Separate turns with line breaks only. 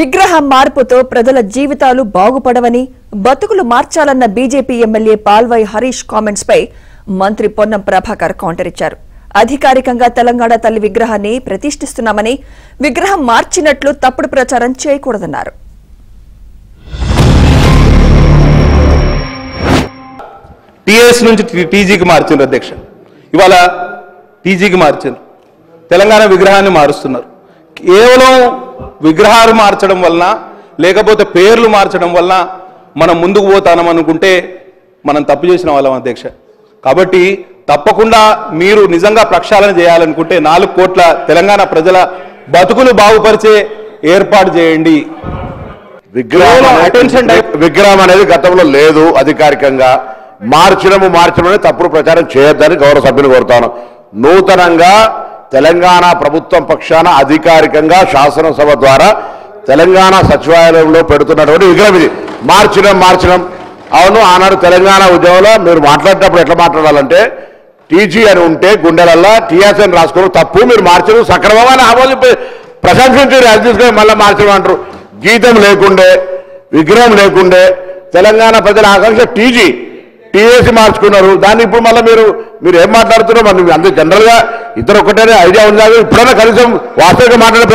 విగ్రహం మార్పుతో ప్రజల జీవితాలు బాగుపడవని బతుకులు మార్చాలన్న BJP MLA Palvai Harish comments పై మంత్రి పొన్నం ప్రభాకర్ కౌంటర్ ఇచ్చారు. అధికారికంగా తెలంగాణ తల్లి విగ్రహాన్ని ప్రతిష్ఠిస్తున్నామని, విగ్రహం మార్చినట్లు తప్పుడు ప్రచారం చేయకూడదన్నారు.
టీఎస్ నుంచి టీజీకి మార్చిండ్రు అధ్యక్ష. ఇవాళ టీజీకి మార్చారు, తెలంగాణ విగ్రహాన్ని మారుస్తున్నారు. కేవలం విగ్రహాలు మార్చడం వలన లేకపోతే పేర్లు మార్చడం వలన మనం ముందుకు పోతానం అనుకుంటే మనం తప్పు చేసిన వాళ్ళం అధ్యక్ష. కాబట్టి తప్పకుండా మీరు నిజంగా ప్రక్షాళన చేయాలనుకుంటే 4 కోట్ల తెలంగాణ ప్రజల బతుకులు బాగుపరిచే ఏర్పాటు చేయండి.
విగ్రహం అనేది గతంలో లేదు, అధికారికంగా మార్చడమే తప్పుడు ప్రచారం చేయొద్దని గౌరవ సభ్యులు కోరుతాను. నూతనంగా తెలంగాణ ప్రభుత్వం పక్షాన అధికారికంగా శాసనసభ ద్వారా తెలంగాణ సచివాలయంలో పెడుతున్నటువంటి విగ్రహం ఇది. మార్చడం అవును, ఆనాడు తెలంగాణ ఉద్యమంలో మీరు మాట్లాడేటప్పుడు ఎట్లా మాట్లాడాలంటే టీజీ అని ఉంటే గుండెలల్లా టీఎస్ అని రాసుకోవడం తప్పు, మీరు మార్చడం సక్రమమైన ఆమోదం ప్రశంసించారు, అది తీసుకొని మళ్ళీ మార్చడం అంటారు. గీతం లేకుండే, విగ్రహం లేకుండే తెలంగాణ ప్రజల ఆకాంక్ష టీఎస్ మార్చుకున్నారు. దాన్ని ఇప్పుడు మళ్ళీ మీరు ఏం మాట్లాడుతున్నారో మరి అంతే జనరల్గా ఇద్దరు ఒకటే ఐడియా ఉంది. ఇప్పుడైనా కనీసం వాస్తవిక మాట్లాడే